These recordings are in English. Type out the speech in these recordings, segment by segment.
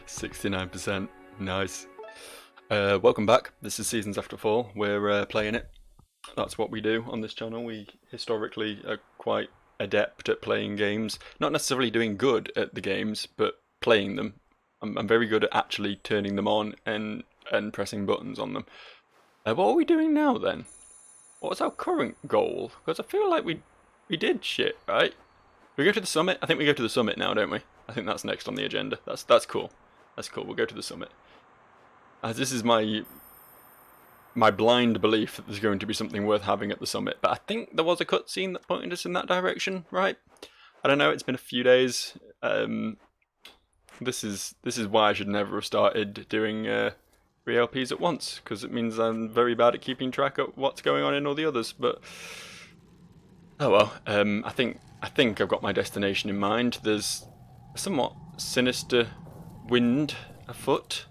69%. Nice. Welcome back. This is Seasons After Fall. We're playing it. That's what we do on this channel. We historically are quite adept at playing games. Not necessarily doing good at the games, but playing them. I'm very good at actually turning them on and pressing buttons on them. What are we doing now then? What's our current goal? Because I feel like we did shit, right? We go to the summit? I think we go to the summit now, don't we? I think that's next on the agenda. That's cool. That's cool. We'll go to the summit. As this is my blind belief that there's going to be something worth having at the summit. But I think there was a cutscene that pointed us in that direction, right? I don't know. It's been a few days. This is why I should never have started doing 3 LPs at once, because it means I'm very bad at keeping track of what's going on in all the others. But oh well. I think I've got my destination in mind. There's a somewhat sinister wind afoot,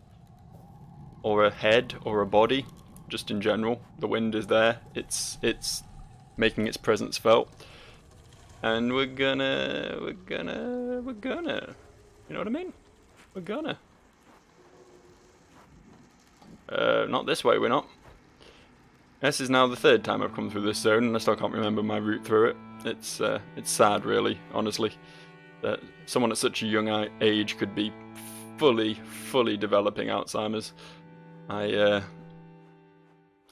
or a head, or a body, just in general. The wind is there. It's making its presence felt, and we're gonna. You know what I mean? We're gonna. Not this way. We're not. This is now the third time I've come through this zone, and I still can't remember my route through it. It's sad, really, honestly, that someone at such a young age could be fully developing Alzheimer's. I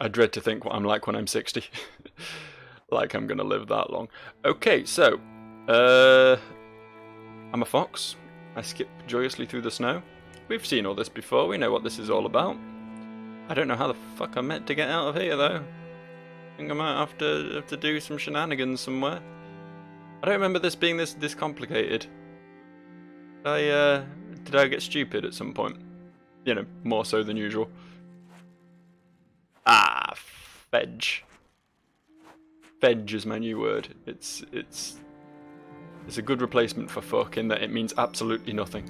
dread to think what I'm like when I'm 60. Like I'm gonna live that long. Okay, so I'm a fox. I skip joyously through the snow. We've seen all this before. We know what this is all about. I don't know how the fuck I'm meant to get out of here, though. I think I might have to do some shenanigans somewhere. I don't remember this being this complicated. Did I get stupid at some point? You know, more so than usual. Ah, fedge. Fedge is my new word. It's a good replacement for fuck in that it means absolutely nothing.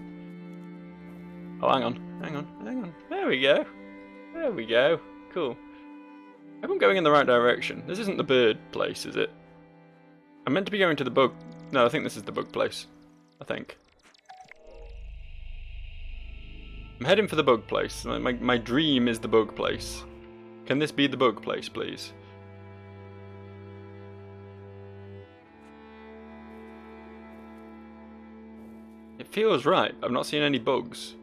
Oh, hang on. There we go. There we go. Cool. I hope I'm going in the right direction. This isn't the bird place, is it? I'm meant to be going to the bug... No, I think this is the bug place. I think. I'm heading for the bug place. My dream is the bug place. Can this be the bug place, please? It feels right. I've not seen any bugs.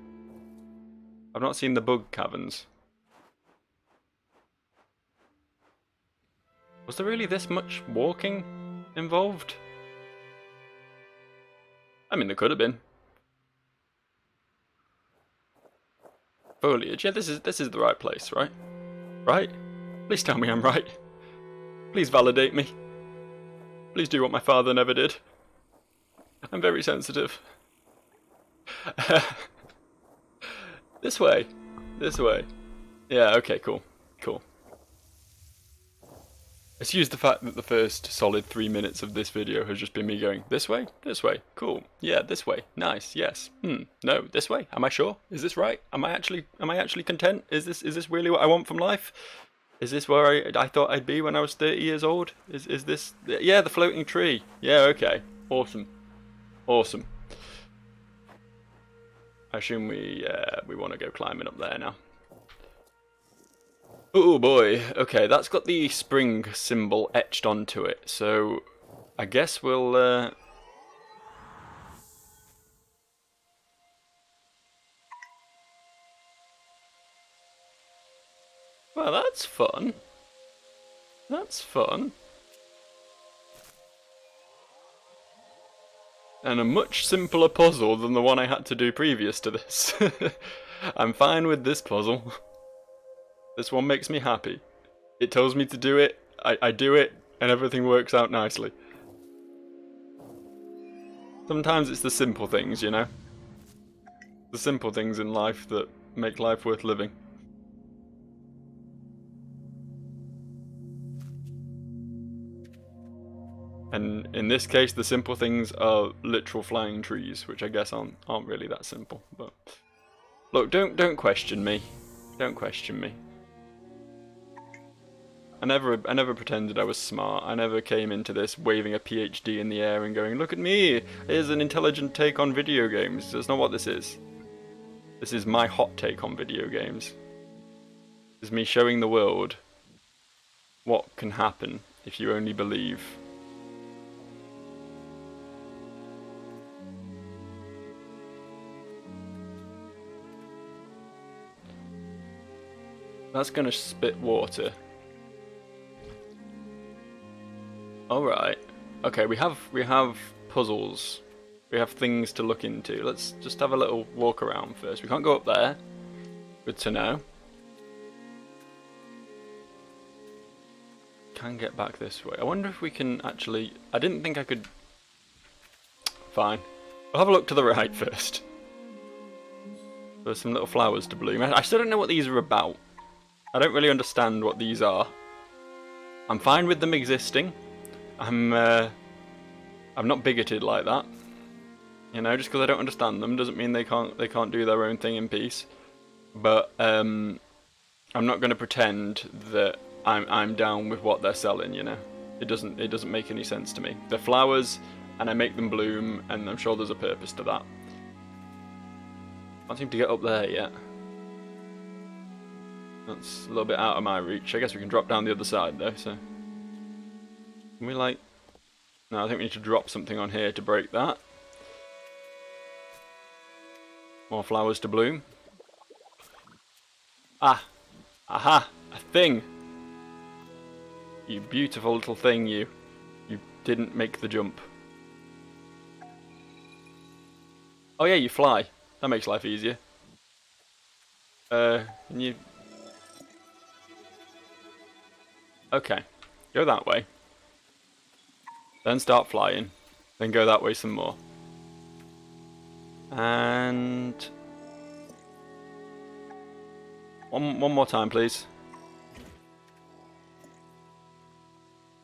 I've not seen the bug caverns. Was there really this much walking involved? I mean, there could have been. Foliage. Yeah, this is the right place, right? Right? Please tell me I'm right. Please validate me. Please do what my father never did. I'm very sensitive. This way. This way. Yeah, okay, cool. Cool. Let's use the fact that the first solid 3 minutes of this video has just been me going, this way, cool, yeah, this way, nice, yes, no, this way, am I sure? Is this right? Am I actually content? Is this really what I want from life? Is this where I thought I'd be when I was 30 years old? Is this, yeah, the floating tree, yeah, okay, awesome, awesome. I assume we want to go climbing up there now. Oh boy, okay, that's got the spring symbol etched onto it, so I guess we'll... Well, that's fun. That's fun. And a much simpler puzzle than the one I had to do previous to this. I'm fine with this puzzle. This one makes me happy. It tells me to do it, I do it, and everything works out nicely. Sometimes it's the simple things, you know? The simple things in life that make life worth living. And in this case, the simple things are literal flying trees, which I guess aren't really that simple. But look, don't question me. Don't question me. I never pretended I was smart. I never came into this waving a PhD in the air and going, "Look at me! Here's an intelligent take on video games." That's not what this is. This is my hot take on video games. This is me showing the world what can happen if you only believe. That's gonna spit water. Alright. Okay, we have puzzles. We have things to look into. Let's just have a little walk around first. We can't go up there. Good to know. Can get back this way. I wonder if we can actually... I didn't think I could... Fine. We'll have a look to the right first. There's some little flowers to bloom. I still don't know what these are about. I don't really understand what these are. I'm fine with them existing. I'm not bigoted like that. You know, just because I don't understand them doesn't mean they can't do their own thing in peace. But I'm not going to pretend that I'm down with what they're selling. You know, it doesn't make any sense to me. They're flowers, and I make them bloom, and I'm sure there's a purpose to that. Can't seem to get up there yet. That's a little bit out of my reach. I guess we can drop down the other side though, so... Can we like... No, I think we need to drop something on here to break that. More flowers to bloom. Ah! Aha! A thing! You beautiful little thing, you. You didn't make the jump. Oh yeah, you fly. That makes life easier. Can you... Okay, go that way. Then start flying. Then go that way some more. And... One more time, please.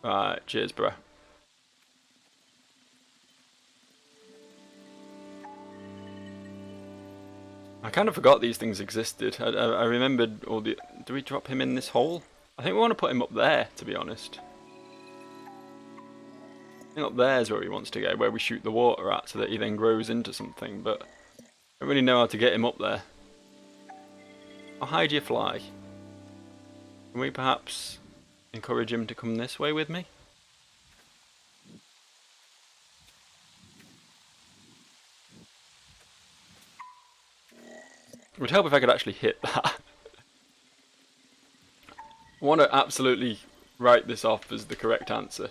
Alright, cheers, bro. I kind of forgot these things existed. I remembered all the... Do we drop him in this hole? I think we want to put him up there, to be honest. I think up there is where he wants to go, where we shoot the water at, so that he then grows into something, but I don't really know how to get him up there. How high do you fly? Can we perhaps encourage him to come this way with me? It would help if I could actually hit that. I want to absolutely write this off as the correct answer.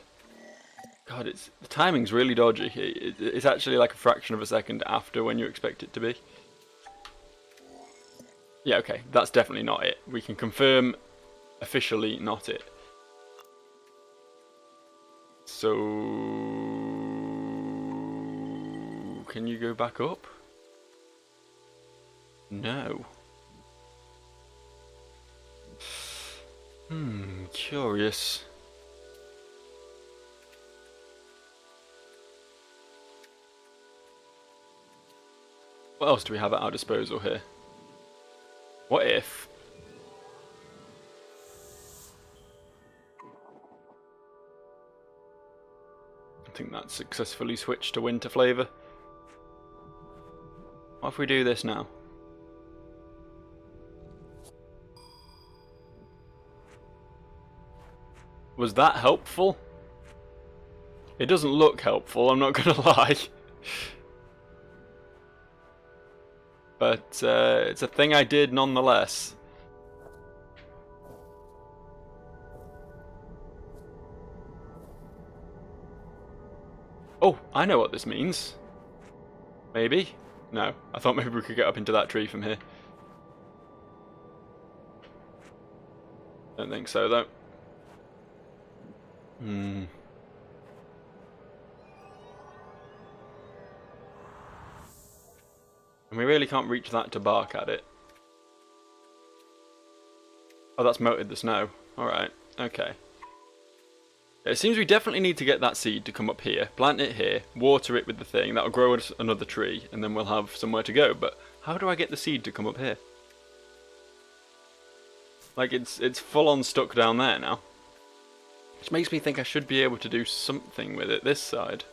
God, the timing's really dodgy. It's actually like a fraction of a second after when you expect it to be. Yeah, okay, that's definitely not it. We can confirm officially not it. So... Can you go back up? No. Curious. What else do we have at our disposal here? What if... I think that's successfully switched to winter flavour. What if we do this now? Was that helpful? It doesn't look helpful, I'm not gonna lie. But it's a thing I did nonetheless. Oh, I know what this means. Maybe? No, I thought maybe we could get up into that tree from here. Don't think so though. And we really can't reach that to bark at it. Oh, that's melted the snow. Alright, okay. It seems we definitely need to get that seed to come up here, plant it here, water it with the thing, that'll grow us another tree, and then we'll have somewhere to go. But how do I get the seed to come up here? Like, it's full on stuck down there now. Which makes me think I should be able to do something with it this side.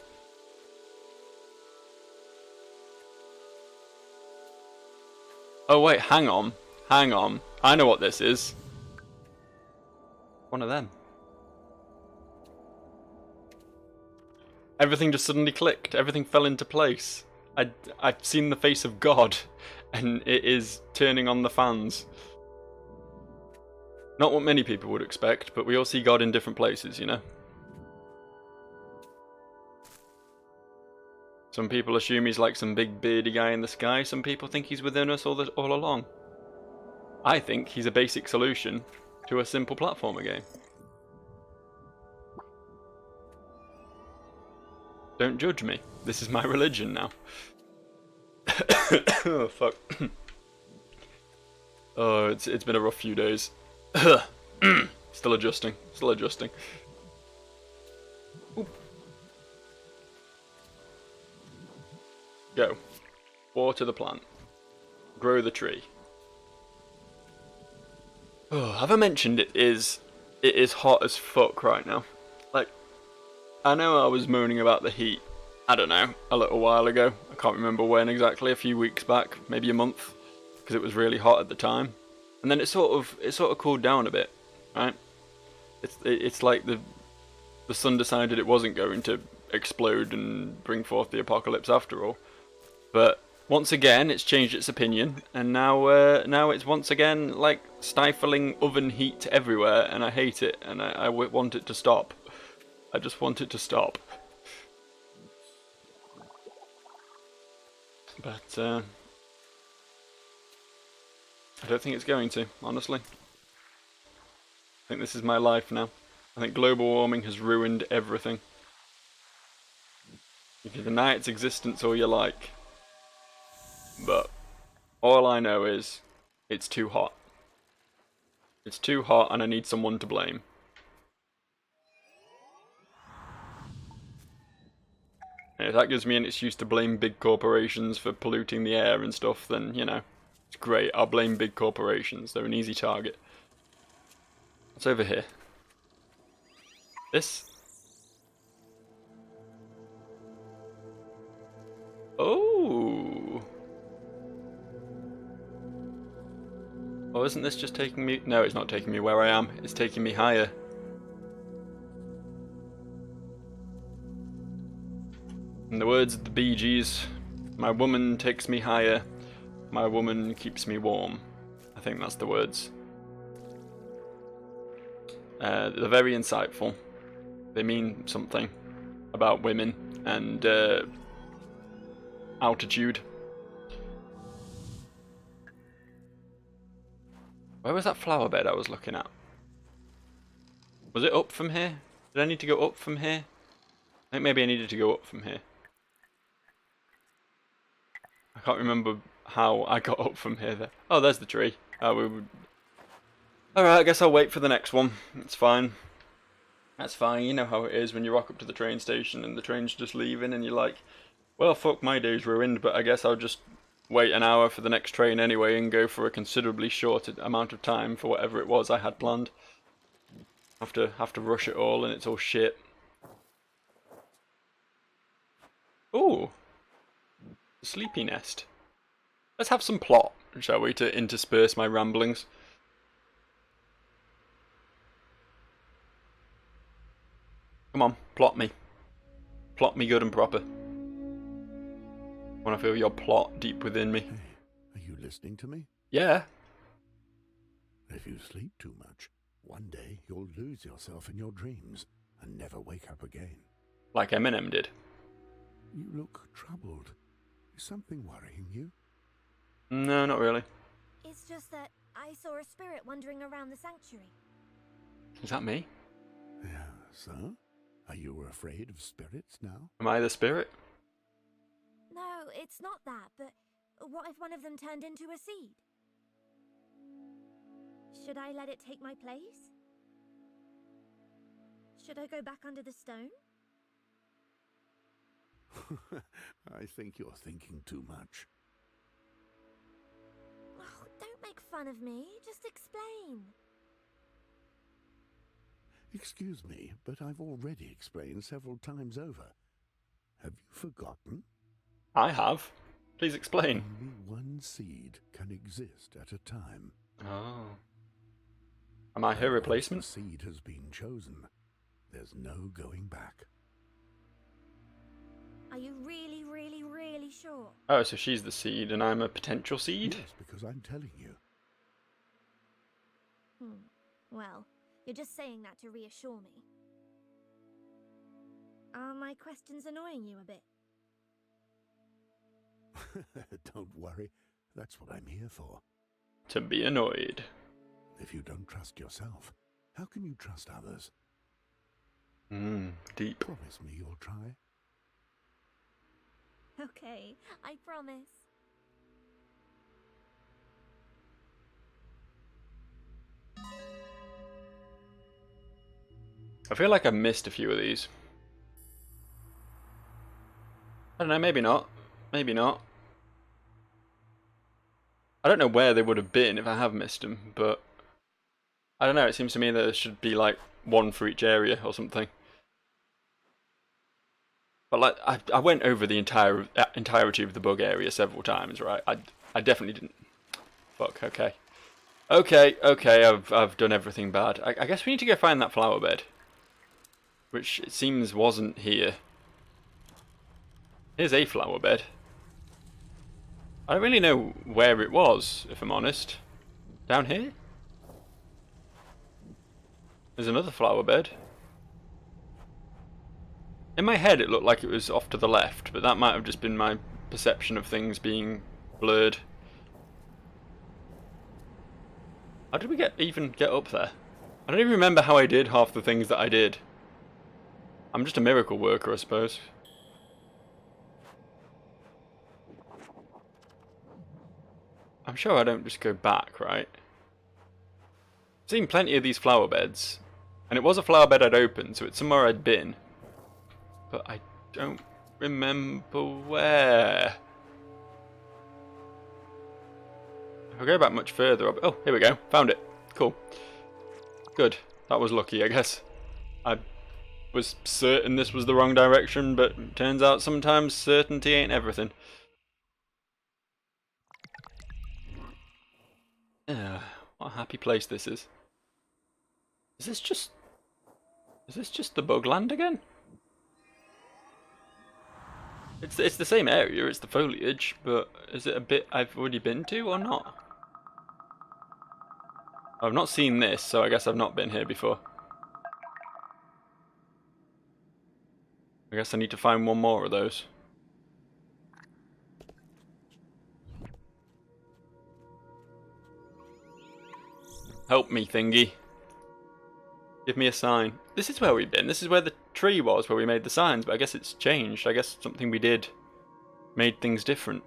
Oh wait, hang on. Hang on. I know what this is. One of them. Everything just suddenly clicked. Everything fell into place. I've seen the face of God, and it is turning on the fans. Not what many people would expect, but we all see God in different places, you know? Some people assume he's like some big beardy guy in the sky. Some people think he's within us all along. I think he's a basic solution to a simple platformer game. Don't judge me. This is my religion now. Oh, fuck. Oh, it's been a rough few days. Still adjusting. Still adjusting. Ooh. Go. Water the plant. Grow the tree. Oh, have I mentioned it is hot as fuck right now? Like, I know I was moaning about the heat, I don't know, a little while ago. I can't remember when exactly, a few weeks back, maybe a month, because it was really hot at the time. And then it sort of cooled down a bit, right? It's like the sun decided it wasn't going to explode and bring forth the apocalypse after all. But once again, it's changed its opinion, and now it's once again like stifling oven heat everywhere, and I hate it, and I want it to stop. I just want it to stop. But I don't think it's going to, honestly. I think this is my life now. I think global warming has ruined everything. You can deny its existence all you like, but all I know is it's too hot. It's too hot and I need someone to blame. And if that gives me an excuse to blame big corporations for polluting the air and stuff, then, you know, it's great. I'll blame big corporations. They're an easy target. What's over here? This? Oh! Oh, isn't this just taking me... No, it's not taking me where I am. It's taking me higher. In the words of the Bee Gees, my woman takes me higher, my woman keeps me warm. I think that's the words. They're very insightful. They mean something about women and altitude. Where was that flower bed I was looking at? Was it up from here? Did I need to go up from here? I think maybe I needed to go up from here. I can't remember how I got up from here. Oh, there's the tree. Alright, I guess I'll wait for the next one. It's fine. That's fine. You know how it is when you rock up to the train station and the train's just leaving and you're like, well, fuck, my day's ruined, but I guess I'll just wait an hour for the next train anyway and go for a considerably short amount of time for whatever it was I had planned. Have to rush it all and it's all shit. Ooh. The sleepy nest. Let's have some plot, shall we, to intersperse my ramblings. Come on, plot me. Plot me good and proper. I want to feel your plot deep within me. Hey, are you listening to me? Yeah. If you sleep too much, one day you'll lose yourself in your dreams and never wake up again. Like Eminem did. You look troubled. Is something worrying you? No, not really. It's just that I saw a spirit wandering around the sanctuary. Is that me? Yeah, so? Are you afraid of spirits now? Am I the spirit? No, it's not that, but what if one of them turned into a seed? Should I let it take my place? Should I go back under the stone? I think you're thinking too much. Oh, don't make fun of me. Just explain. Excuse me, but I've already explained several times over. Have you forgotten? I have. Please explain. Only one seed can exist at a time. Oh. Am I her And replacement? once the seed has been chosen, there's no going back. Are you really, really, really sure? Oh, so she's the seed and I'm a potential seed? Yes, because I'm telling you. Well, you're just saying that to reassure me. Are my questions annoying you a bit? Don't worry, that's what I'm here for. To be annoyed. If you don't trust yourself, how can you trust others? Deep. Promise me you'll try. Okay, I promise. I feel like I've missed a few of these. I don't know, maybe not. Maybe not. I don't know where they would have been if I have missed them, but I don't know, it seems to me that there should be like one for each area or something. But like, I went over the entirety of the bug area several times, right? I definitely didn't. Fuck, okay. Okay, I've done everything bad. I guess we need to go find that flower bed. Which it seems wasn't here. Here's a flower bed. I don't really know where it was, if I'm honest. Down here? There's another flower bed. In my head it looked like it was off to the left, but that might have just been my perception of things being blurred. How did we even get up there? I don't even remember how I did half the things that I did. I'm just a miracle worker, I suppose. I'm sure I don't just go back, right? I've seen plenty of these flower beds. And it was a flower bed I'd opened, so it's somewhere I'd been. But I don't remember where. If I go back much further up... Oh, here we go. Found it. Cool. Good. That was lucky, I guess. I was certain this was the wrong direction, but it turns out sometimes certainty ain't everything. What a happy place this is. Is this just the Bugland again? It's the same area, it's the foliage, but is it a bit I've already been to or not? I've not seen this, so I guess I've not been here before. I guess I need to find one more of those. Help me, thingy. Give me a sign. This is where we've been. This is where the tree was, where we made the signs, but I guess it's changed. I guess something we did made things different.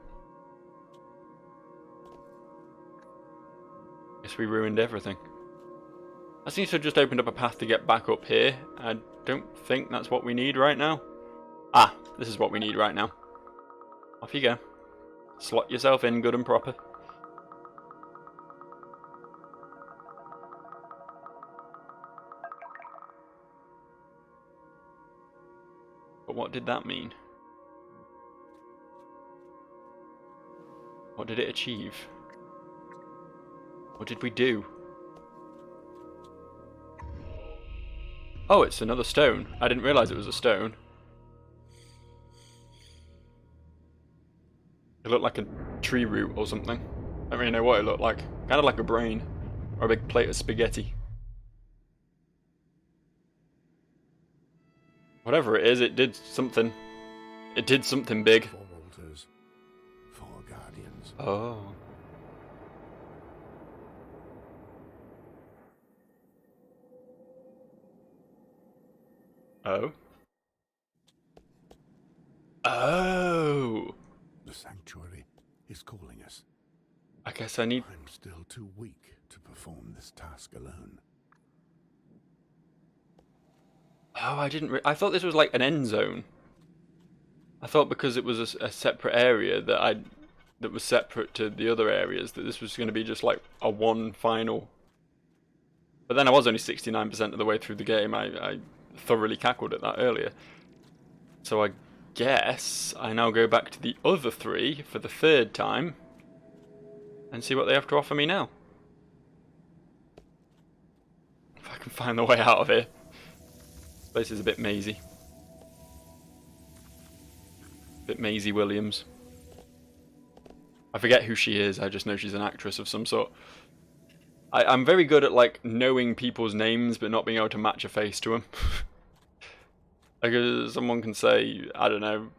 Guess we ruined everything. That seems to have just opened up a path to get back up here. I don't think that's what we need right now. Ah, this is what we need right now. Off you go. Slot yourself in good and proper. But what did that mean? What did it achieve? What did we do? Oh, it's another stone. I didn't realise it was a stone. It looked like a tree root or something. I don't really know what it looked like. Kind of like a brain. Or a big plate of spaghetti. Whatever it is, it did something. It did something big. 4 altars, 4 guardians. Oh. Oh. Oh. The sanctuary is calling us. I guess I need... I'm still too weak to perform this task alone. Oh, I thought this was like an end zone. I thought because it was a separate area that was separate to the other areas, that this was going to be just like a one final But then I was only 69% of the way through the game. I thoroughly cackled at that earlier. So I guess I now go back to the other 3 for the 3rd time and see what they have to offer me now. If I can find the way out of here. This place is a bit mazy. Bit Maisie Williams. I forget who she is, I just know she's an actress of some sort. I'm very good at, like, knowing people's names but not being able to match a face to them. Like, someone can say, I don't know,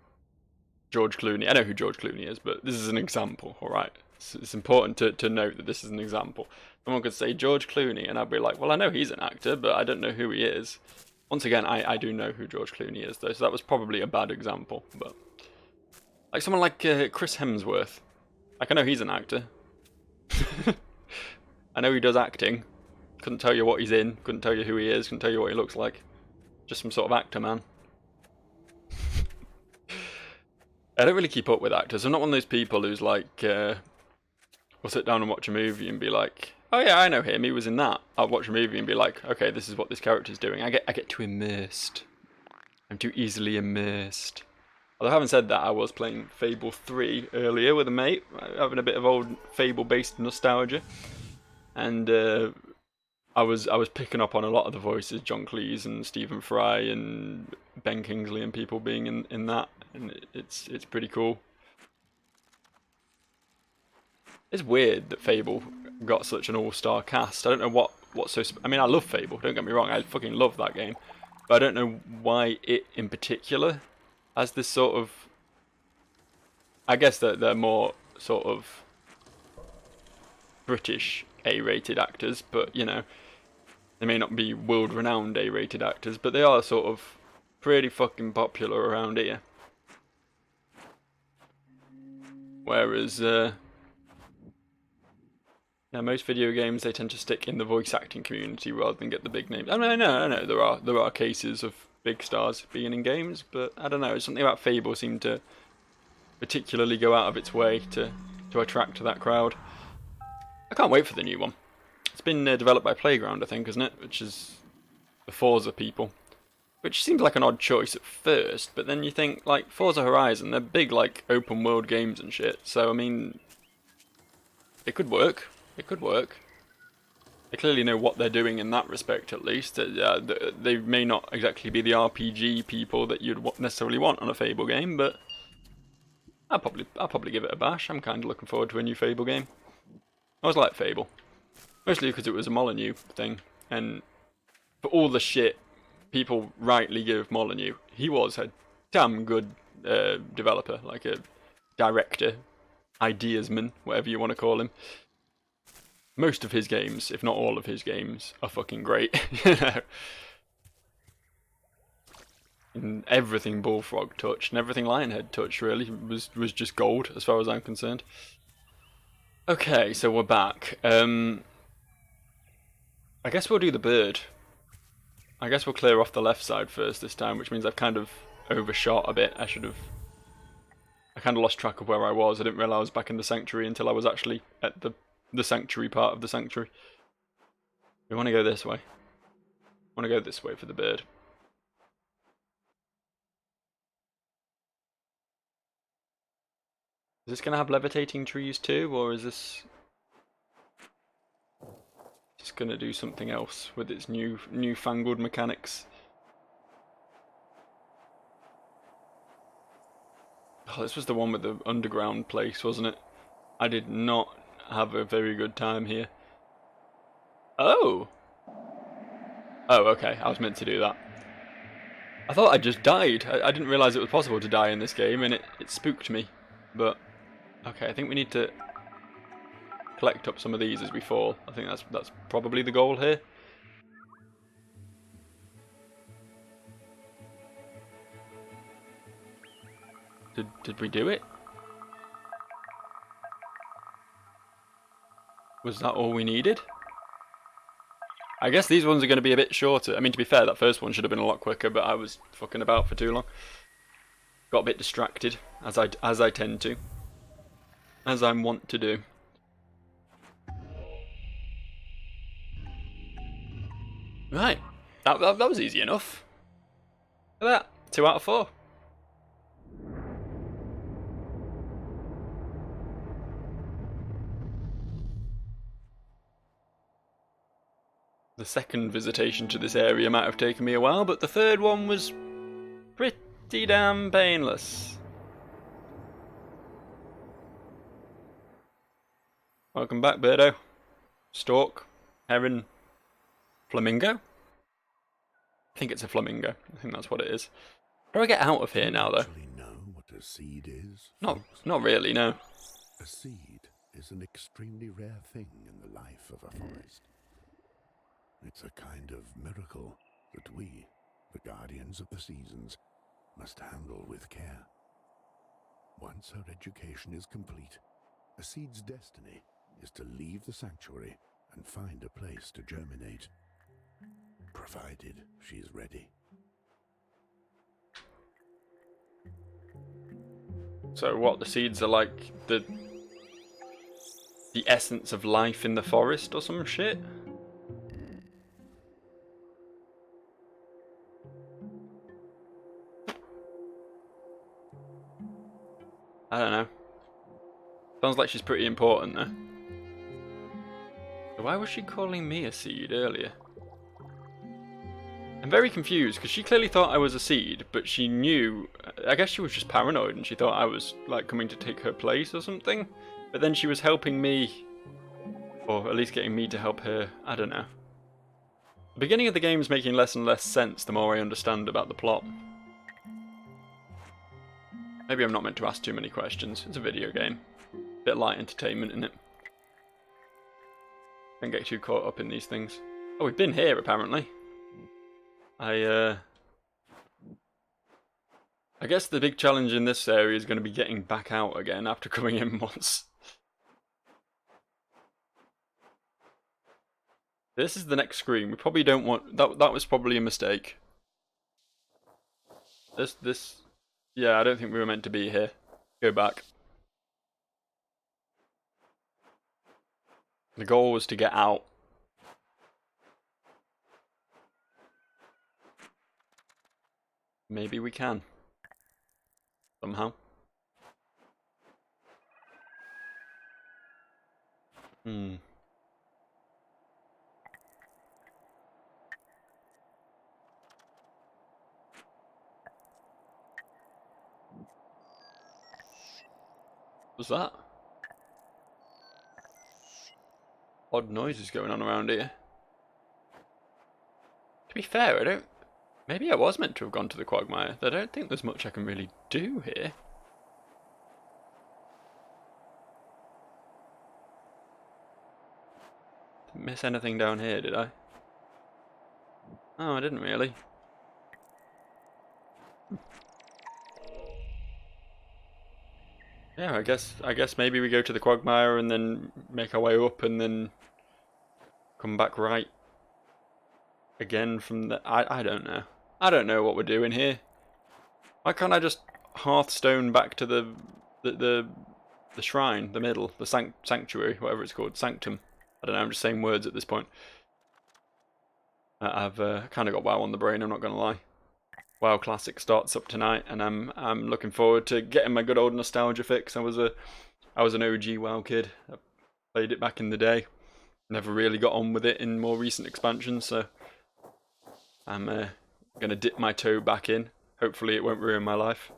George Clooney. I know who George Clooney is, but this is an example, alright? It's important to note that this is an example. Someone could say George Clooney, and I'd be like, well, I know he's an actor, but I don't know who he is. Once again, I do know who George Clooney is, though, so that was probably a bad example, but... Like someone like Chris Hemsworth. Like, I know he's an actor. I know he does acting. Couldn't tell you what he's in, couldn't tell you who he is, couldn't tell you what he looks like. Just some sort of actor, man. I don't really keep up with actors. I'm not one of those people who's like, will sit down and watch a movie and be like, oh yeah, I know him, he was in that. I'll watch a movie and be like, okay, this is what this character's doing. I get too immersed. I'm too easily immersed. Although having said that, I was playing Fable 3 earlier with a mate, having a bit of old Fable-based nostalgia, and I was picking up on a lot of the voices, John Cleese and Stephen Fry and Ben Kingsley and people being in that, and it's pretty cool. It's weird that Fable got such an all-star cast. I don't know what's so... I mean, I love Fable, don't get me wrong, I fucking love that game, but I don't know why it in particular... as this sort of... I guess that they're more sort of British A-rated actors, but, you know, they may not be world-renowned A-rated actors, but they are sort of pretty fucking popular around here. Whereas, yeah, most video games, they tend to stick in the voice acting community rather than get the big names. I mean, I know, there are cases of big stars being in games, but I don't know, something about Fable seemed to particularly go out of its way to attract that crowd. I can't wait for the new one. It's been developed by Playground, I think, isn't it? Which is the Forza people. Which seems like an odd choice at first, but then you think, like, Forza Horizon, they're big, like, open world games and shit, so, I mean, it could work. It could work. They clearly know what they're doing in that respect, at least. They may not exactly be the RPG people that you'd necessarily want on a Fable game, but I'll probably give it a bash. I'm kind of looking forward to a new Fable game. I always liked Fable, mostly because it was a Molyneux thing, and for all the shit people rightly give Molyneux, he was a damn good developer, like a director, ideasman, whatever you want to call him. Most of his games, if not all of his games, are fucking great. You know? And everything Bullfrog touched and everything Lionhead touched really was just gold as far as I'm concerned. Okay, so we're back. I guess we'll do the bird. I guess we'll clear off the left side first this time, which means I've kind of overshot a bit. I kind of lost track of where I was. I didn't realise I was back in the sanctuary until I was actually at the sanctuary part of the sanctuary. We want to go this way. I want to go this way for the bird. Is this going to have levitating trees too, or is this just going to do something else with its newfangled mechanics? Oh, this was the one with the underground place, wasn't it? I did not have a very good time here. Oh! Oh, okay, I was meant to do that. I thought I just died. I didn't realise it was possible to die in this game, and it spooked me. But, okay, I think we need to collect up some of these as we fall. I think that's probably the goal here. Did we do it? Was that all we needed? I guess these ones are going to be a bit shorter. I mean, to be fair, that first one should have been a lot quicker, but I was fucking about for too long. Got a bit distracted, as I tend to. As I'm wont to do. Right. That was easy enough. Look at that. 2 out of 4. The second visitation to this area might have taken me a while, but the third one was pretty damn painless. Welcome back, Birdo. Stork, heron, flamingo? I think it's a flamingo. I think that's what it is. How do I get out of here now, though? Actually know what a seed is? Not folks? really, no. A seed is an extremely rare thing in the life of a forest. It's a kind of miracle that we, the guardians of the seasons, must handle with care. Once her education is complete, a seed's destiny is to leave the sanctuary and find a place to germinate, provided she's ready. So what, the seeds are like the essence of life in the forest or some shit? I don't know. Sounds like she's pretty important though. So why was she calling me a seed earlier? I'm very confused because she clearly thought I was a seed, but she knew. I guess she was just paranoid and she thought I was like coming to take her place or something. But then she was helping me, or at least getting me to help her. I don't know. The beginning of the game is making less and less sense the more I understand about the plot. Maybe I'm not meant to ask too many questions. It's a video game. Bit light entertainment, isn't it? Don't get too caught up in these things. Oh, we've been here apparently. I guess the big challenge in this area is going to be getting back out again after coming in once. This is the next screen. We probably don't want that. That was probably a mistake. This. Yeah, I don't think we were meant to be here. Go back. The goal was to get out. Maybe we can. Somehow. What's that? Odd noises going on around here. To be fair, I don't... Maybe I was meant to have gone to the quagmire. I don't think there's much I can really do here. Didn't miss anything down here, did I? Oh, I didn't really. Yeah, I guess maybe we go to the quagmire and then make our way up and then come back right again from the... I don't know. I don't know what we're doing here. Why can't I just Hearthstone back to the shrine, the middle, the sanctuary, whatever it's called, sanctum. I don't know, I'm just saying words at this point. I've kind of got WoW on the brain, I'm not going to lie. WoW Classic starts up tonight, and I'm looking forward to getting my good old nostalgia fix. I was an OG WoW kid. I played it back in the day. Never really got on with it in more recent expansions, so I'm gonna dip my toe back in. Hopefully, it won't ruin my life.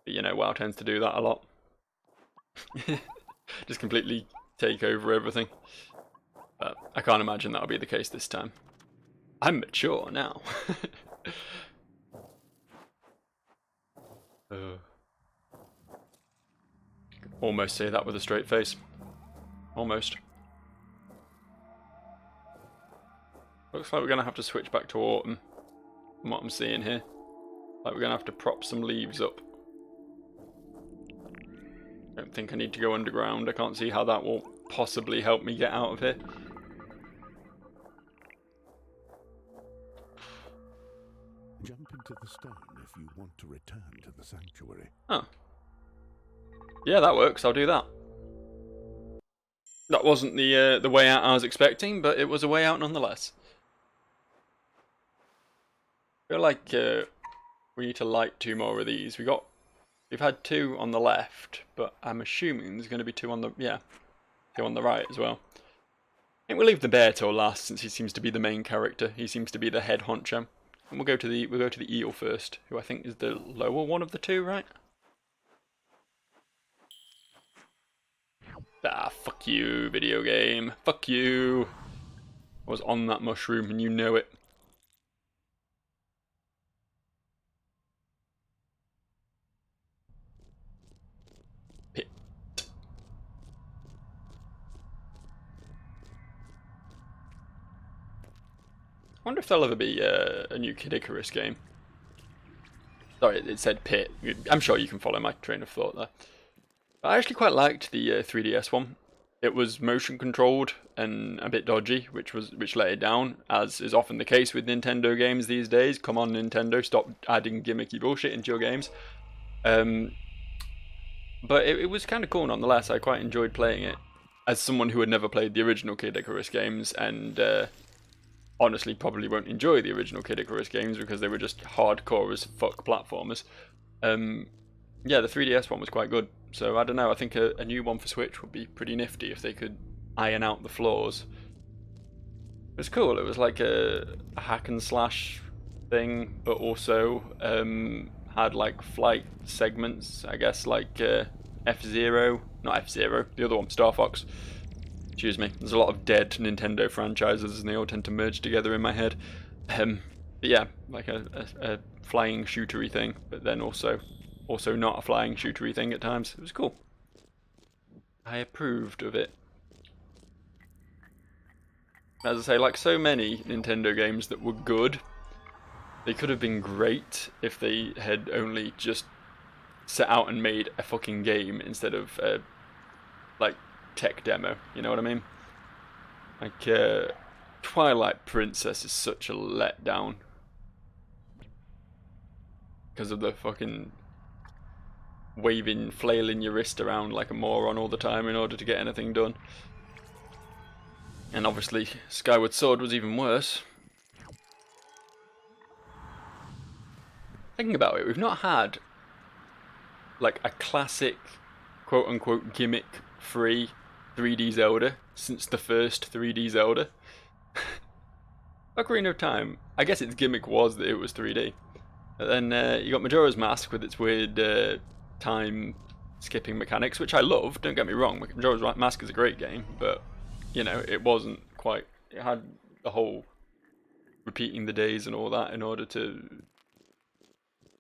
But you know, WoW tends to do that a lot. Just completely take over everything. But I can't imagine that'll be the case this time. I'm mature now. Almost say that with a straight face. Almost. Looks like we're going to have to switch back to autumn, from what I'm seeing here. Like we're going to have to prop some leaves up. Don't think I need to go underground. I can't see how that will possibly help me get out of here. Jump into the stone if you want to return to the sanctuary. Oh. Yeah, that works. I'll do that. That wasn't the way out I was expecting, but it was a way out nonetheless. feel like we need to light 2 more of these. We've had 2 on the left, but I'm assuming there's going to be 2 on the 2 on the right as well. I think we'll leave the bear till last, since he seems to be the main character. He seems to be the head honcho. And we'll go to the eel first, who I think is the lower one of the 2, right? Ah, fuck you, video game. Fuck you. I was on that mushroom and you know it. Pit. I wonder if there'll ever be a new Kid Icarus game. Sorry, it said Pit. I'm sure you can follow my train of thought there. I actually quite liked the 3DS one. It was motion controlled and a bit dodgy, which let it down, as is often the case with Nintendo games these days. Come on, Nintendo, stop adding gimmicky bullshit into your games. But it was kind of cool nonetheless. I quite enjoyed playing it as someone who had never played the original Kid Icarus games, and honestly probably won't enjoy the original Kid Icarus games because they were just hardcore as fuck platformers. Yeah, the 3DS one was quite good. So I don't know, I think a new one for Switch would be pretty nifty if they could iron out the flaws. It was cool, it was like a hack and slash thing, but also had like flight segments, I guess, like F-Zero, not F-Zero, the other one, Star Fox. Excuse me, there's a lot of dead Nintendo franchises and they all tend to merge together in my head. But yeah, like a flying shootery thing, but then also not a flying shootery thing at times. It was cool. I approved of it. As I say, like so many Nintendo games that were good, they could have been great if they had only just set out and made a fucking game instead of like tech demo, you know what I mean? Like Twilight Princess is such a letdown because of the fucking flailing your wrist around like a moron all the time in order to get anything done. And obviously Skyward Sword was even worse. Thinking about it, we've not had like a classic quote unquote gimmick free 3D Zelda since the first 3D Zelda. Ocarina of Time, I guess its gimmick was that it was 3D. But then you got Majora's Mask with its weird time skipping mechanics, which I love, don't get me wrong. Majora's Mask is a great game, but you know, it wasn't quite, it had the whole repeating the days and all that in order to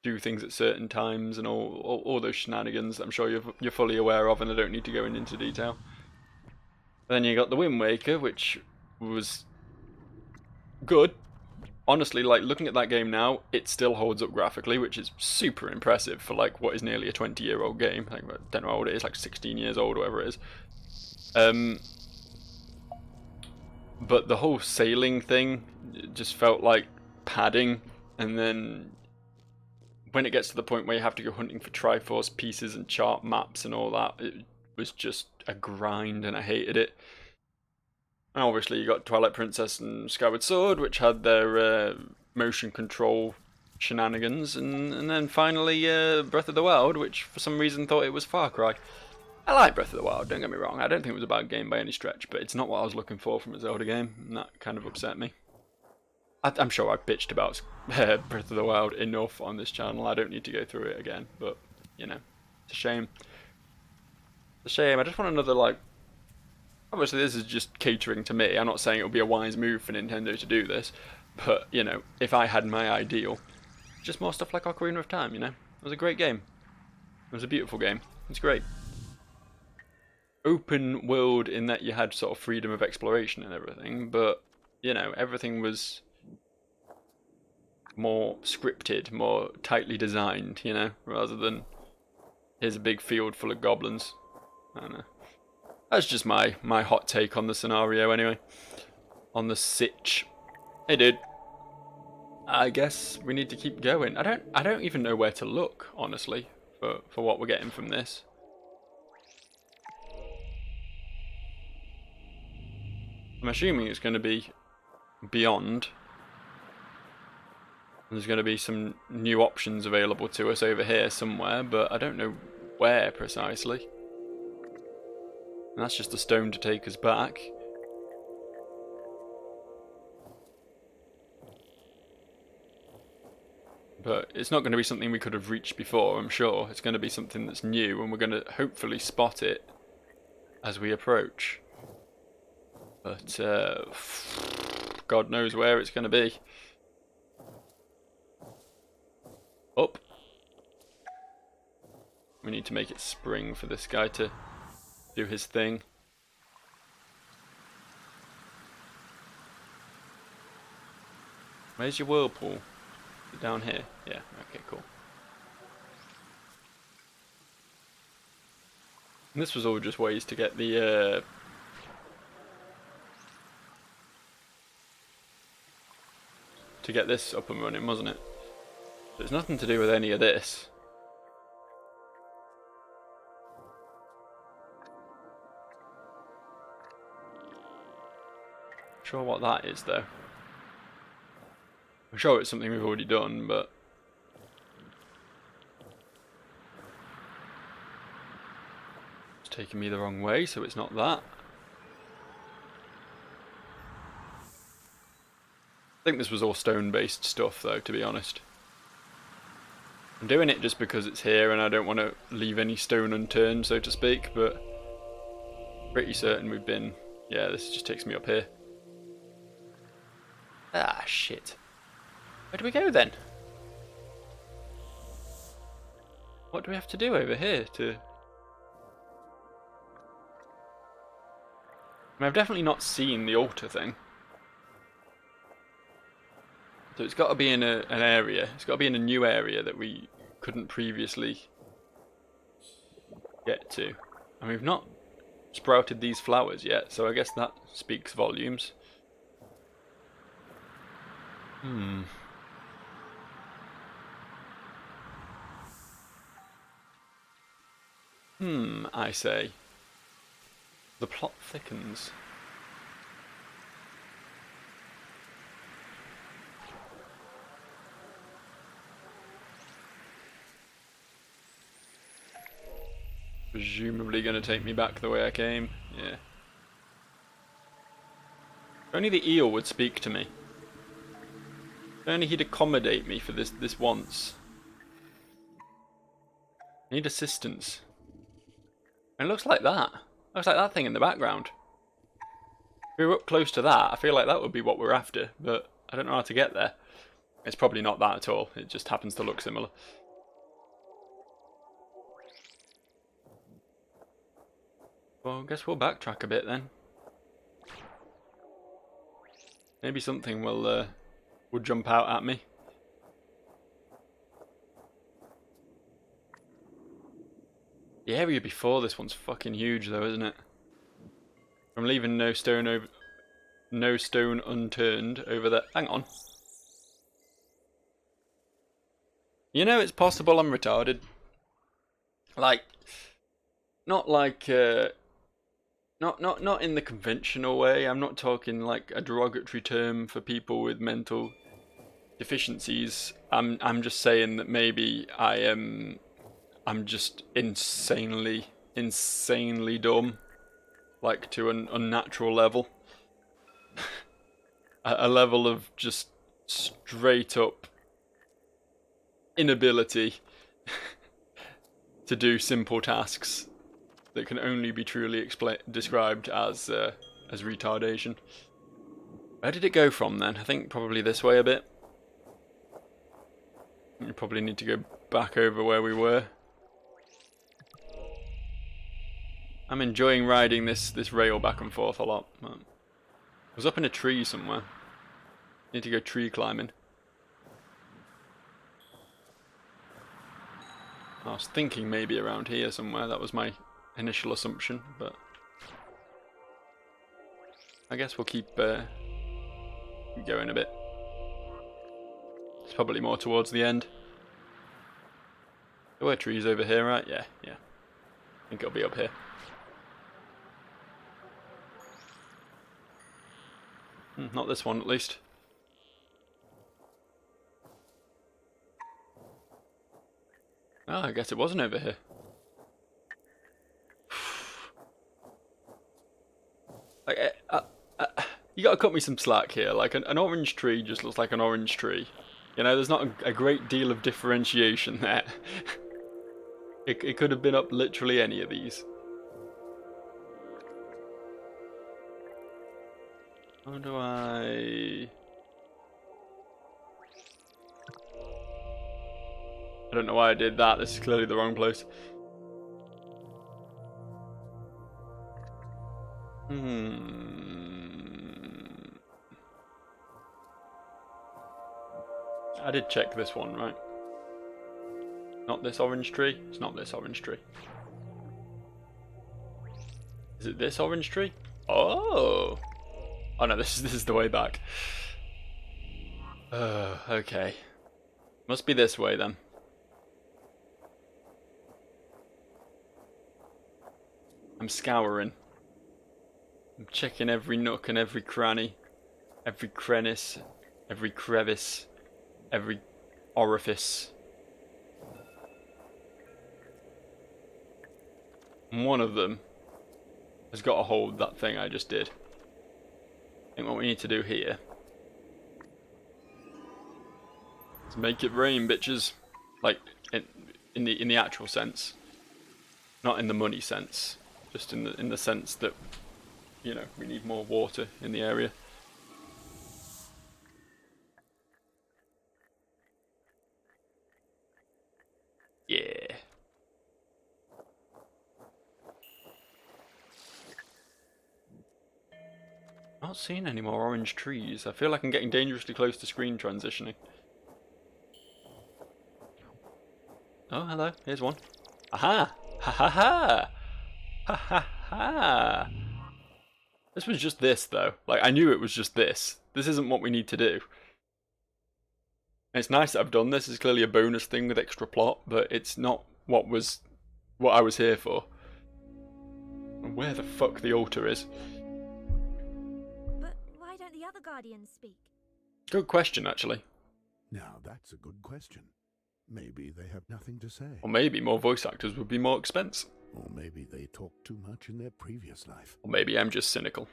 do things at certain times and all those shenanigans that I'm sure you're fully aware of, and I don't need to go into detail. Then you got the Wind Waker, which was good. Honestly, like looking at that game now, it still holds up graphically, which is super impressive for like what is nearly a 20-year-old game. I don't know how old it is, like 16 years old, or whatever it is. But the whole sailing thing just felt like padding, and then when it gets to the point where you have to go hunting for Triforce pieces and chart maps and all that, it was just a grind, and I hated it. And obviously you got Twilight Princess and Skyward Sword, which had their motion control shenanigans, and then finally Breath of the Wild, which for some reason thought it was Far Cry. I like Breath of the Wild, don't get me wrong, I don't think it was a bad game by any stretch, but it's not what I was looking for from a Zelda game, and that kind of upset me. I'm sure I've bitched about Breath of the Wild enough on this channel, I don't need to go through it again, but, you know, it's a shame. It's a shame, I just want another, like, obviously this is just catering to me, I'm not saying it would be a wise move for Nintendo to do this, but, you know, if I had my ideal, just more stuff like Ocarina of Time, you know? It was a great game. It was a beautiful game. It's great. Open world in that you had sort of freedom of exploration and everything, but, you know, everything was more scripted, more tightly designed, you know, rather than here's a big field full of goblins. I don't know. That's just my hot take on the scenario anyway. On the sitch. Hey dude. I guess we need to keep going. I don't even know where to look, honestly, for what we're getting from this. I'm assuming it's going to be beyond. There's going to be some new options available to us over here somewhere, but I don't know where precisely. And that's just a stone to take us back. But it's not going to be something we could have reached before, I'm sure. It's going to be something that's new, and we're going to hopefully spot it as we approach. But God knows where it's going to be. Up. We need to make it spring for this guy to do his thing. Where's your whirlpool? Is it down here? Yeah, okay, cool. And this was all just ways to get the to get this up and running, wasn't it? There's nothing to do with any of this. Sure what that is though. I'm sure it's something we've already done, but it's taking me the wrong way, so it's not that. I think this was all stone-based stuff though, to be honest. I'm doing it just because it's here and I don't want to leave any stone unturned, so to speak, but pretty certain we've been... Yeah, this just takes me up here. Ah, shit. Where do we go then? What do we have to do over here to... I mean, I've definitely not seen the altar thing. So it's got to be in an area. It's got to be in a new area that we couldn't previously get to. And we've not sprouted these flowers yet, so I guess that speaks volumes. I say. The plot thickens. Presumably going to take me back the way I came. Yeah. If only the eel would speak to me. If only he'd accommodate me for this once. I need assistance. And it looks like that. Looks like that thing in the background. If we were up close to that, I feel like that would be what we're after, but I don't know how to get there. It's probably not that at all. It just happens to look similar. Well, I guess we'll backtrack a bit then. Maybe something will jump out at me. The area before this one's fucking huge though, isn't it? I'm leaving no stone unturned over there. Hang on. You know, it's possible I'm retarded. Like, not like not in the conventional way. I'm not talking like a derogatory term for people with mental deficiencies. I'm just saying that maybe I'm just insanely dumb, like to an unnatural level. A level of just straight up inability to do simple tasks that can only be truly described as retardation. Where did it go from then? I think probably this way a bit. We probably need to go back over where we were. I'm enjoying riding this rail back and forth a lot. I was up in a tree somewhere. Need to go tree climbing. I was thinking maybe around here somewhere. That was my initial assumption, but I guess we'll keep going a bit. It's probably more towards the end. There were trees over here, right? Yeah. I think it'll be up here. Not this one, at least. Oh, I guess it wasn't over here. Like, you gotta cut me some slack here. Like, an orange tree just looks like an orange tree. You know, there's not a great deal of differentiation there. It could have been up literally any of these. How do I don't know why I did that. This is clearly the wrong place. I did check this one, right? Not this orange tree? It's not this orange tree. Is it this orange tree? Oh! Oh no, this is the way back. Okay. Must be this way then. I'm scouring. I'm checking every nook and every cranny, every crevice, every orifice. And one of them has got to hold that thing I just did. I think what we need to do here is make it rain, bitches. Like in the actual sense, not in the money sense, just in the sense that, you know, we need more water in the area. Yeah. Not seeing any more orange trees. I feel like I'm getting dangerously close to screen transitioning. Oh, hello. Here's one. Aha! Ha ha ha! Ha ha ha! This was just this, though. Like, I knew it was just this. This isn't what we need to do. And it's nice that I've done this. It's clearly a bonus thing with extra plot, but it's not what I was here for. And where the fuck the altar is. But why don't the other Guardians speak? Good question, actually. Now that's a good question. Maybe they have nothing to say. Or maybe more voice actors would be more expensive. Or maybe they talked too much in their previous life. Or maybe I'm just cynical.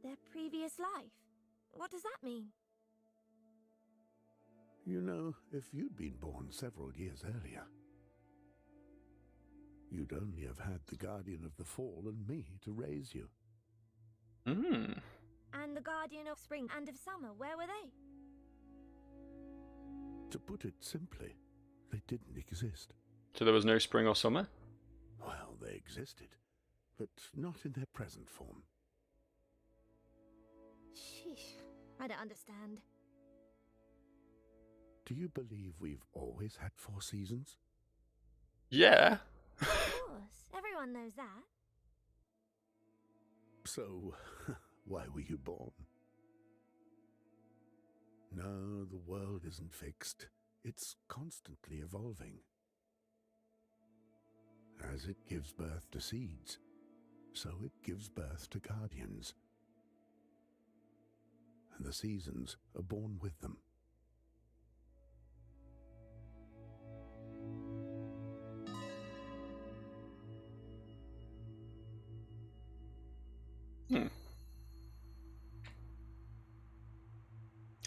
Their previous life? What does that mean? You know, if you'd been born several years earlier, you'd only have had the Guardian of the Fall and me to raise you. And the Guardian of Spring and of Summer, where were they? To put it simply, they didn't exist. So there was no spring or summer? Well, they existed, but not in their present form. Sheesh, I don't understand. Do you believe we've always had 4 seasons? Yeah. Of course, everyone knows that. So, why were you born? No, the world isn't fixed. It's constantly evolving. As it gives birth to seeds, so it gives birth to guardians. And the seasons are born with them.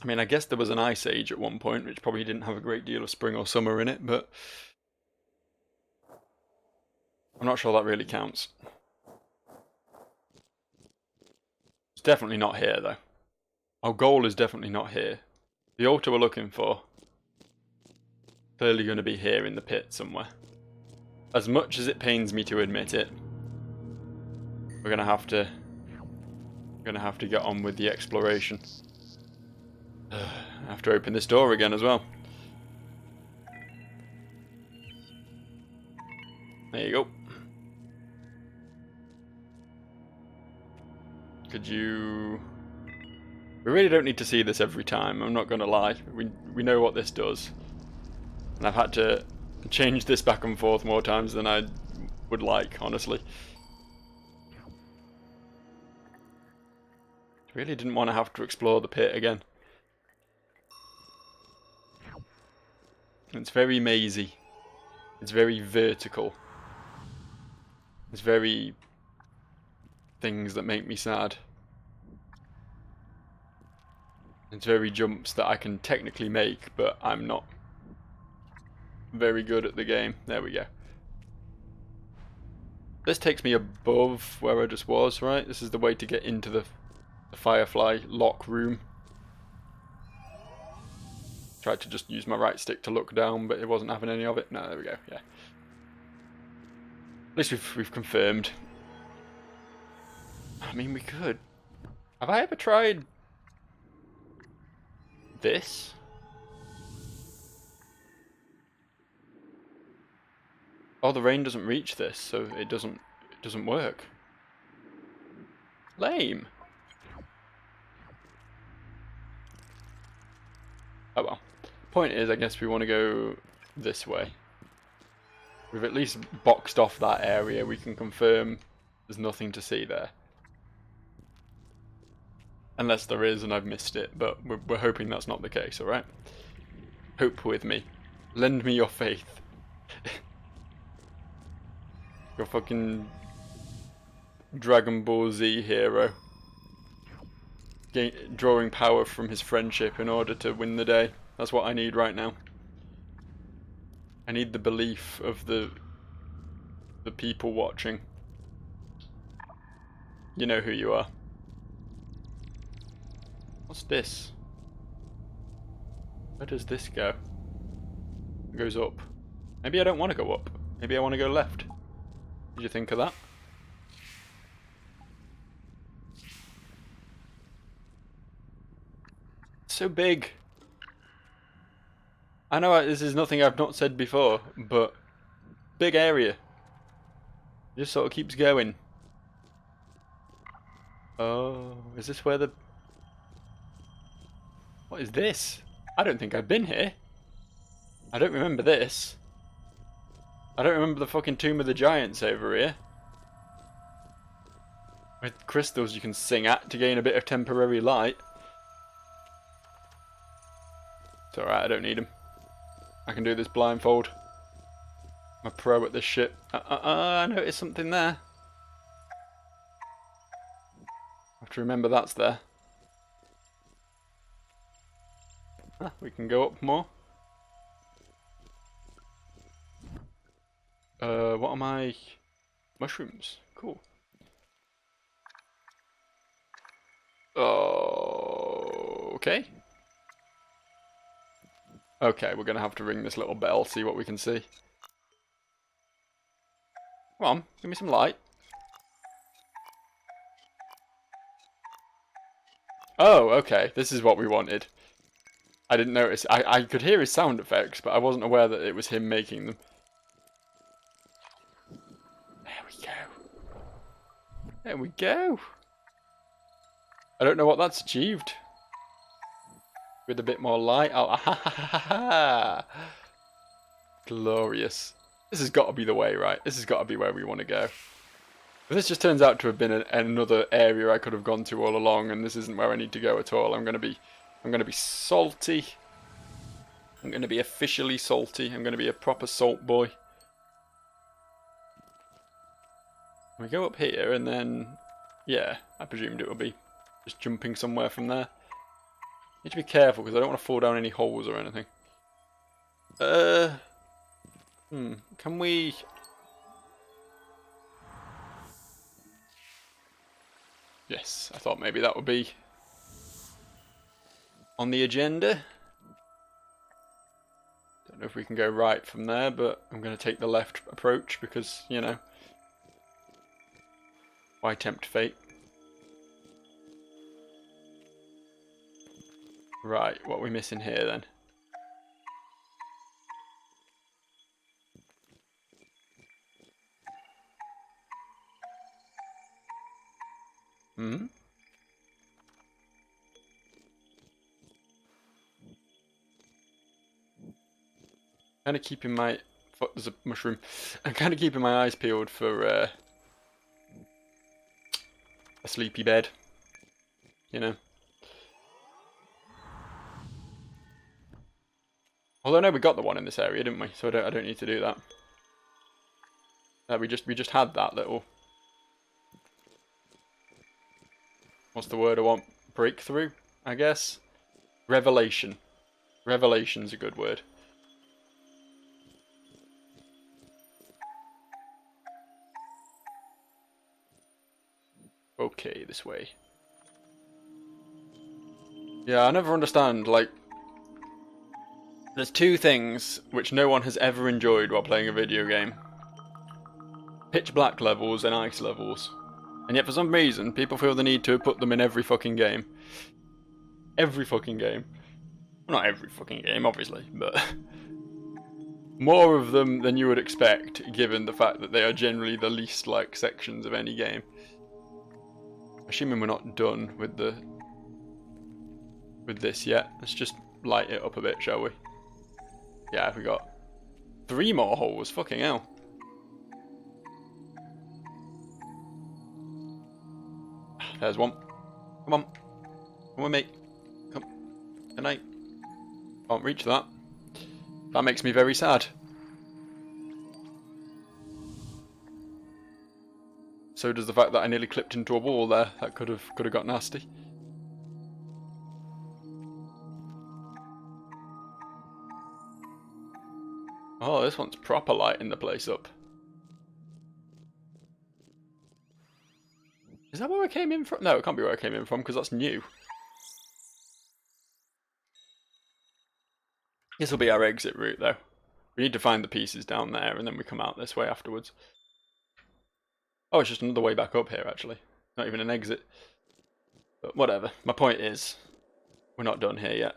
I mean, I guess there was an ice age at one point, which probably didn't have a great deal of spring or summer in it, but I'm not sure that really counts. It's definitely not here, though. Our goal is definitely not here. The altar we're looking for, clearly going to be here in the pit somewhere. As much as it pains me to admit it, we're going to have to get on with the exploration. I have to open this door again as well. There you go. Could you... We really don't need to see this every time, I'm not going to lie. We know what this does. And I've had to change this back and forth more times than I would like, honestly. Really didn't want to have to explore the pit again. It's very mazy. It's very vertical. It's very things that make me sad. It's very jumps that I can technically make, but I'm not very good at the game. There we go. This takes me above where I just was, right? This is the way to get into the Firefly lock room. Tried to just use my right stick to look down, but it wasn't having any of it. No, there we go, yeah. At least we've confirmed. I mean, we could. Have I ever tried this? Oh, the rain doesn't reach this, so it doesn't work. Lame. Oh well. Point is, I guess we want to go this way. We've at least boxed off that area. We can confirm there's nothing to see there. Unless there is and I've missed it, but we're hoping that's not the case, alright? Hope with me. Lend me your faith. Your fucking Dragon Ball Z hero. Drawing power from his friendship in order to win the day. That's what I need right now. I need the belief of the people watching. You know who you are. What's this? Where does this go? It goes up. Maybe I don't want to go up. Maybe I want to go left. Did you think of that? It's so big. I know this is nothing I've not said before, but big area. It just sort of keeps going. Oh, is this where the... What is this? I don't think I've been here. I don't remember this. I don't remember the fucking Tomb of the Giants over here. With crystals you can sing at to gain a bit of temporary light. It's alright, I don't need them. I can do this blindfold. I'm a pro at this shit. I noticed something there. I have to remember that's there. We can go up more. What am I? Mushrooms. Cool. Okay. Okay, we're gonna have to ring this little bell, see what we can see. Come on, give me some light. Oh, okay, this is what we wanted. I didn't notice. I could hear his sound effects, but I wasn't aware that it was him making them. There we go. There we go. I don't know what that's achieved. With a bit more light. Oh, glorious. This has got to be the way, right? This has got to be where we want to go. If this just turns out to have been another area I could have gone to all along, and this isn't where I need to go at all, I'm gonna be salty. I'm gonna be officially salty. I'm gonna be a proper salt boy. We go up here, and then yeah, I presumed it would be just jumping somewhere from there. Need to be careful because I don't want to fall down any holes or anything. Can we... Yes, I thought maybe that would be on the agenda. Don't know if we can go right from there, but I'm going to take the left approach because, you know, why tempt fate? Right, what are we missing here then? Kind of keeping my... There's a mushroom. I'm kind of keeping my eyes peeled for a sleepy bed. You know. Although no, we got the one in this area, didn't we? So I don't need to do that. We just had that little, what's the word I want? Breakthrough, I guess? Revelation. Revelation's a good word. Okay, this way. Yeah, I never understand, like, there's two things which no one has ever enjoyed while playing a video game. Pitch black levels and ice levels. And yet for some reason, people feel the need to put them in every fucking game. Every fucking game. Well, not every fucking game, obviously, but more of them than you would expect, given the fact that they are generally the least liked sections of any game. Assuming we're not done with this yet, let's just light it up a bit, shall we? Yeah, we got 3 more holes. Fucking hell. There's one. Come on. Come with me. Come. Good night. Can't reach that. That makes me very sad. So does the fact that I nearly clipped into a wall there. That could have got nasty. Oh, this one's proper lighting the place up. Is that where I came in from? No, it can't be where I came in from because that's new. This will be our exit route though. We need to find the pieces down there and then we come out this way afterwards. Oh, it's just another way back up here actually. Not even an exit. But whatever. My point is, we're not done here yet.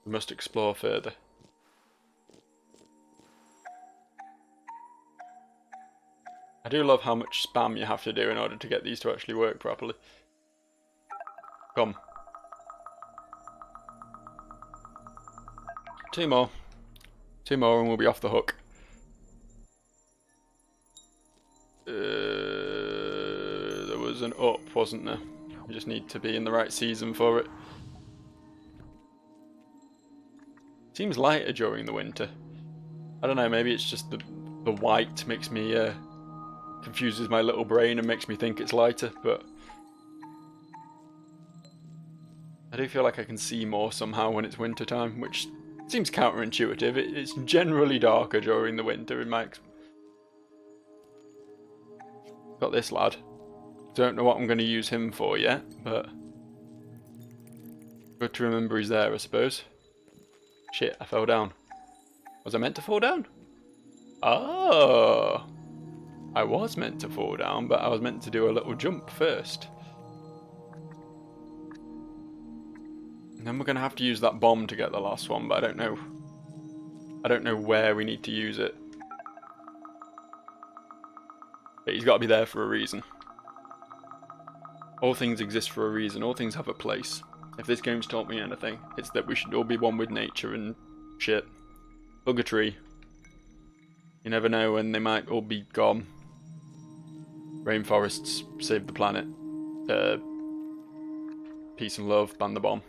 We must explore further. I do love how much spam you have to do in order to get these to actually work properly. Come. 2 more. 2 more and we'll be off the hook. There was an up, wasn't there? You just need to be in the right season for it. Seems lighter during the winter. I don't know, maybe it's just the white makes me confuses my little brain and makes me think it's lighter, but I do feel like I can see more somehow when it's winter time, which seems counterintuitive. It's generally darker during the winter in my Got this lad. Don't know what I'm going to use him for yet, but good to remember he's there, I suppose. Shit, I fell down. Was I meant to fall down? Oh! I was meant to fall down, but I was meant to do a little jump first. And then we're going to have to use that bomb to get the last one, but I don't know. I don't know where we need to use it. But he's got to be there for a reason. All things exist for a reason. All things have a place. If this game's taught me anything, it's that we should all be one with nature and shit. Hug a tree. You never know when they might all be gone. Rainforests save the planet. Peace and love, ban the bomb.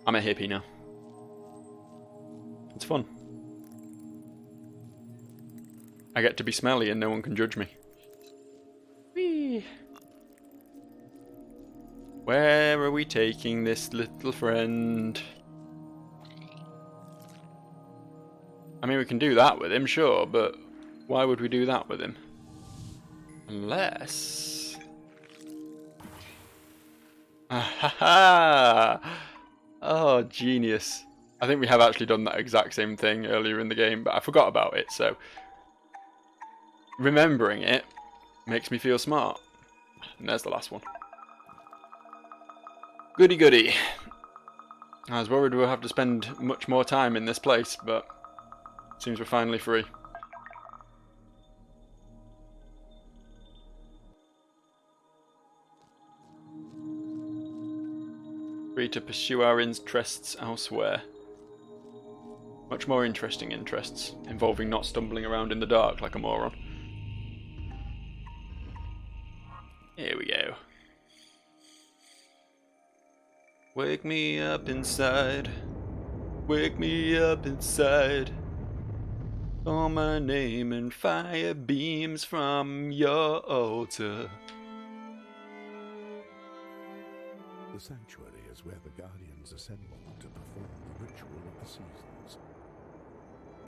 I'm a hippie now. It's fun. I get to be smelly and no one can judge me. Whee! Where are we taking this little friend? I mean, we can do that with him, sure, but why would we do that with him? Unless... Ahaha! Oh, genius. I think we have actually done that exact same thing earlier in the game, but I forgot about it, so... remembering it makes me feel smart. And there's the last one. Goody goody. I was worried we'll have to spend much more time in this place, but seems we're finally free. Free to pursue our interests elsewhere. Much more interesting interests, involving not stumbling around in the dark like a moron. Here we go. Wake me up inside. Wake me up inside. Call my name and fire beams from your altar. The sanctuary is where the Guardians assemble to perform the ritual of the seasons.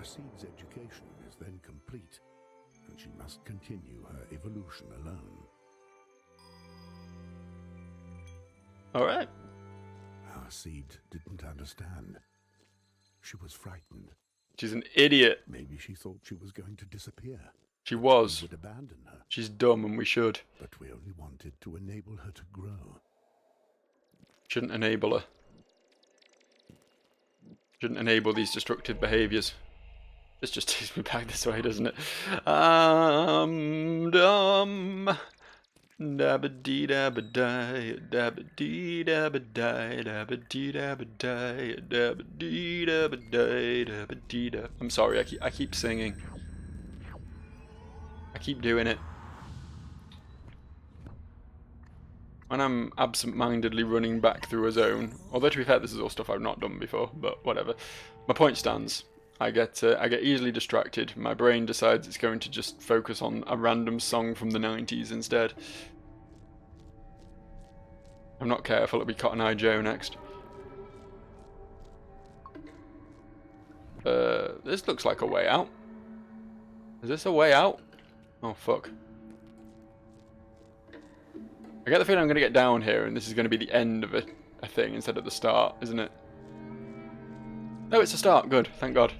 A seed's education is then complete, and she must continue her evolution alone. Alright. Our seed didn't understand. She was frightened. She's an idiot. Maybe she thought she was going to disappear. She We was. would abandon her, She's dumb and we should. but we only wanted to enable her to grow. Shouldn't enable her. Shouldn't enable these destructive behaviours. This just takes me back this way, doesn't it? Dumb. Dabba dee dabba die, dabba dee dabba die, dabba dee dabba die, dabba dee dabba die, dabba dee da. I'm sorry, I keep singing. I keep doing it. When I'm absent-mindedly running back through a zone, although to be fair, this is all stuff I've not done before, but whatever. My point stands. I get easily distracted. My brain decides it's going to just focus on a random song from the 90s instead. I'm not careful, it'll be Cotton Eye Joe next. This looks like a way out. Is this a way out? Oh fuck. I get the feeling I'm going to get down here and this is going to be the end of a thing instead of the start, isn't it? No, it's a start. Good, thank God.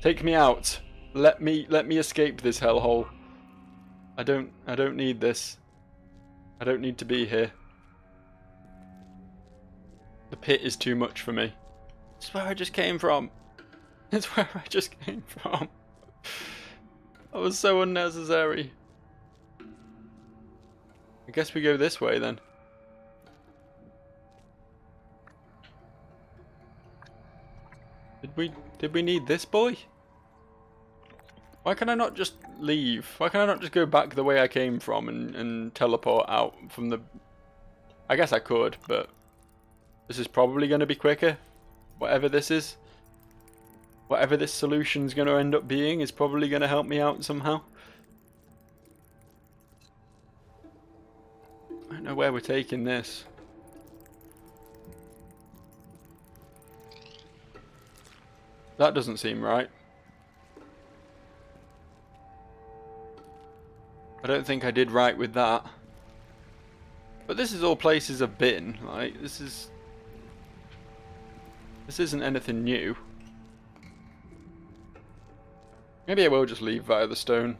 Take me out. Let me escape this hellhole. I don't need this. I don't need to be here. The pit is too much for me. It's where I just came from. It's where I just came from. That was so unnecessary. I guess we go this way then. Did we need this boy? Why can I not just leave? Why can I not just go back the way I came from and teleport out from the... I guess I could, but this is probably going to be quicker. Whatever this is. Whatever this solution's going to end up being is probably going to help me out somehow. I don't know where we're taking this. That doesn't seem right. I don't think I did right with that. But this is all places I've been. Like, this isn't anything new. Maybe I will just leave via the stone.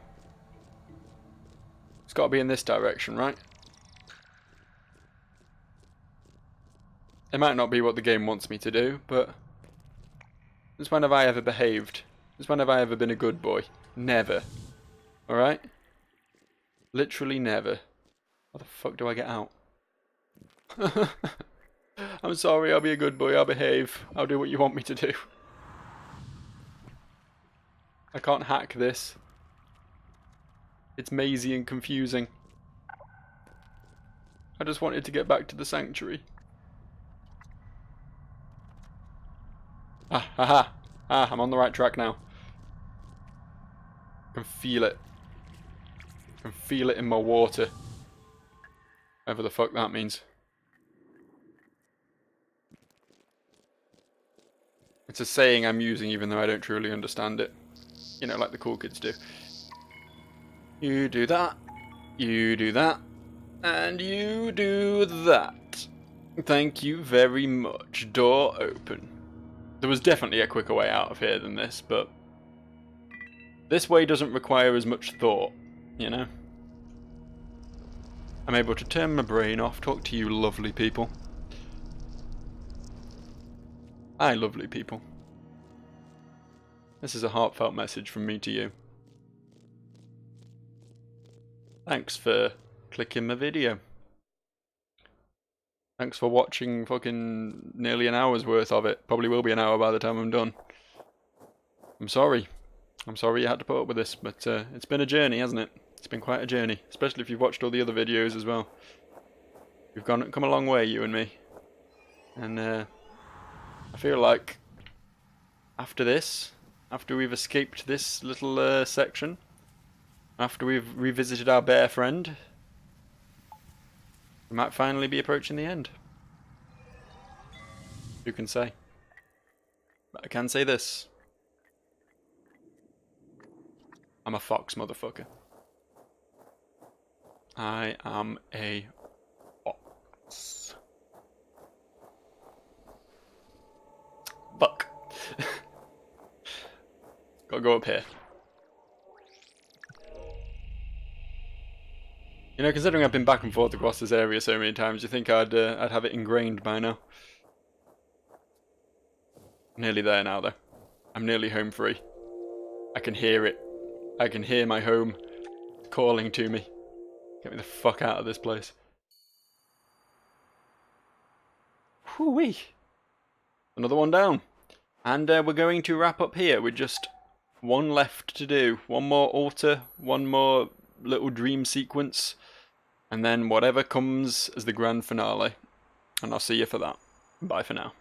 It's got to be in this direction, right? It might not be what the game wants me to do, but... Since when have I ever behaved? Since when have I ever been a good boy? Never. Alright? Literally never. How the fuck do I get out? I'm sorry, I'll be a good boy, I'll behave. I'll do what you want me to do. I can't hack this. It's mazy and confusing. I just wanted to get back to the sanctuary. Ah, haha. Ah, I'm on the right track now. I can feel it. I can feel it in my water. Whatever the fuck that means. It's a saying I'm using even though I don't truly understand it. You know, like the cool kids do. You do that. You do that. And you do that. Thank you very much. Door open. There was definitely a quicker way out of here than this, but this way doesn't require as much thought, you know? I'm able to turn my brain off, talk to you lovely people. Hi, lovely people. This is a heartfelt message from me to you. Thanks for clicking my video. Thanks for watching fucking nearly an hour's worth of it. Probably will be an hour by the time I'm done. I'm sorry. I'm sorry you had to put up with this, but it's been a journey, hasn't it? It's been quite a journey, especially if you've watched all the other videos as well. We've come a long way, you and me. And I feel like after this, after we've escaped this little section, after we've revisited our bear friend, we might finally be approaching the end. Who can say? But I can say this. I'm a fox, motherfucker. I am a fox. Fuck. Gotta go up here. You know, considering I've been back and forth across this area so many times, you think I'd have it ingrained by now. Nearly there now, though. I'm nearly home free. I can hear it. I can hear my home calling to me. Get me the fuck out of this place. Whoo-wee. Another one down. And we're going to wrap up here with just one left to do. One more altar, one more little dream sequence, and then whatever comes as the grand finale. And I'll see you for that. Bye for now.